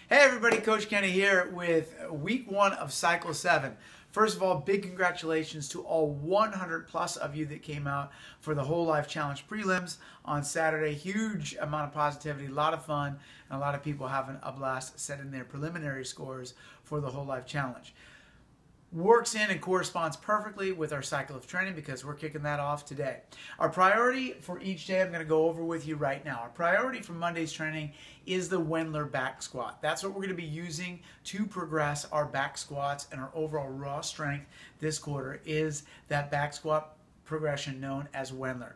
Hey everybody, Coach Kenny here with week 1 of Cycle 7. First of all, big congratulations to all 100 plus of you that came out for the Whole Life Challenge prelims on Saturday. Huge amount of positivity, a lot of fun, and a lot of people having a blast setting their preliminary scores for the Whole Life Challenge. Works in and corresponds perfectly with our cycle of training because we're kicking that off today. Our priority for each day, I'm going to go over with you right now. Our priority for Monday's training is the Wendler back squat. That's what we're going to be using to progress our back squats and our overall raw strength this quarter is that back squat progression known as Wendler.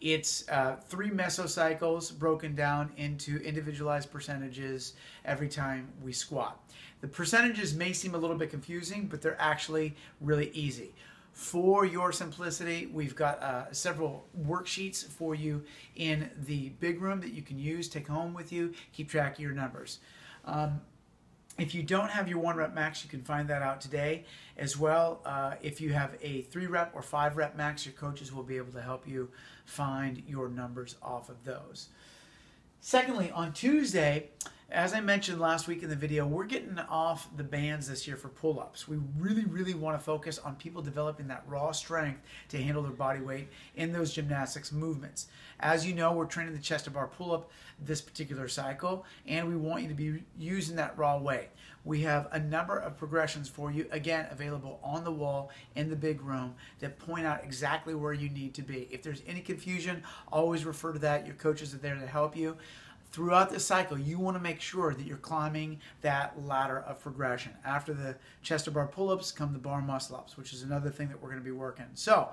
It's 3 mesocycles broken down into individualized percentages every time we squat. The percentages may seem a little bit confusing, but they're actually really easy. For your simplicity, we've got several worksheets for you in the big room that you can use, take home with you, keep track of your numbers. If you don't have your 1 rep max, you can find that out today as well. If you have a 3 rep or 5 rep max, your coaches will be able to help you find your numbers off of those. Secondly, on Tuesday, as I mentioned last week in the video, we're getting off the bands this year for pull-ups. We really want to focus on people developing that raw strength to handle their body weight in those gymnastics movements. As you know, we're training the chest to bar pull-up this particular cycle, and we want you to be using that raw weight. We have a number of progressions for you, again, available on the wall in the big room that point out exactly where you need to be. If there's any confusion, always refer to that. Your coaches are there to help you. Throughout this cycle, you want to make sure that you're climbing that ladder of progression. After the chest to bar pull-ups come the bar muscle-ups, which is another thing that we're going to be working. So,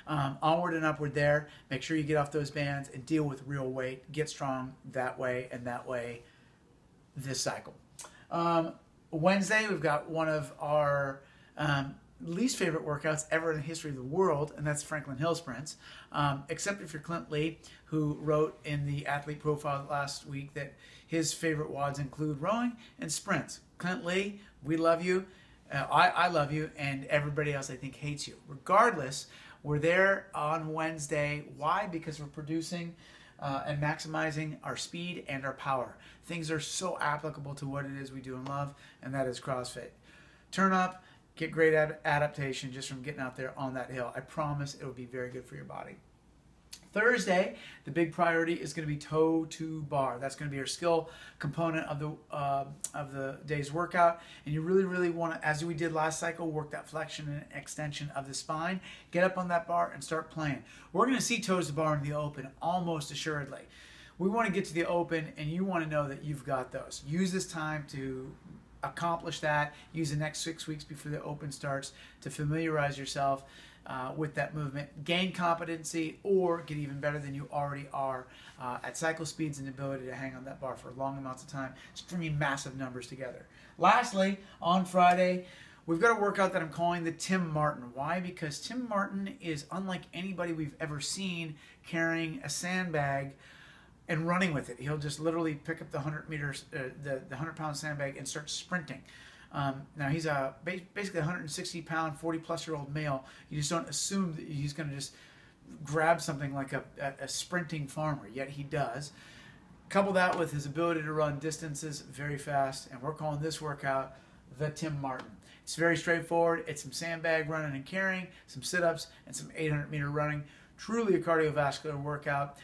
onward and upward there. Make sure you get off those bands and deal with real weight. Get strong that way and that way this cycle. Wednesday, we've got one of our least favorite workouts ever in the history of the world, and that's Franklin Hill Sprints, except if you're Clint Lee, who wrote in the athlete profile last week that his favorite WODs include rowing and sprints. Clint Lee, we love you. I love you, and everybody else I think hates you. Regardless, we're there on Wednesday. Why? Because we're producing and maximizing our speed and our power. Things are so applicable to what it is we do and love, and that is CrossFit. Turn up, get great adaptation just from getting out there on that hill. I promise it will be very good for your body. Thursday, the big priority is going to be toe to bar. That's going to be our skill component of the day's workout. And you really want to, as we did last cycle, work that flexion and extension of the spine. Get up on that bar and start playing. We're going to see toes to bar in the open almost assuredly. We want to get to the open, and you want to know that you've got those. Use this time to accomplish that. Use the next 6 weeks before the open starts to familiarize yourself with that movement, gain competency, or get even better than you already are at cycle speeds and the ability to hang on that bar for long amounts of time, stringing massive numbers together. Lastly, on Friday, we've got a workout that I'm calling the Tim Martin. Why? Because Tim Martin is unlike anybody we've ever seen carrying a sandbag and running with it. He'll just literally pick up the 100 meters, the 100-pound sandbag and start sprinting. Now he's basically a 160-pound, 40-plus-year-old male. You just don't assume that he's going to just grab something like a sprinting farmer, yet he does. Couple that with his ability to run distances very fast, and we're calling this workout the Tim Martin. It's very straightforward. It's some sandbag running and carrying, some sit-ups, and some 800-meter running. Truly a cardiovascular workout.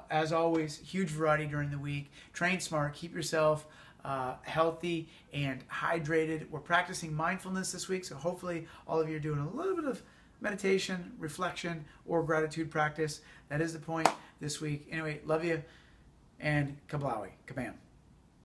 As always, huge variety during the week. Train smart. Keep yourself healthy and hydrated. We're practicing mindfulness this week, so hopefully all of you are doing a little bit of meditation, reflection, or gratitude practice. That is the point this week. Anyway, love you, and kablawi, kabam.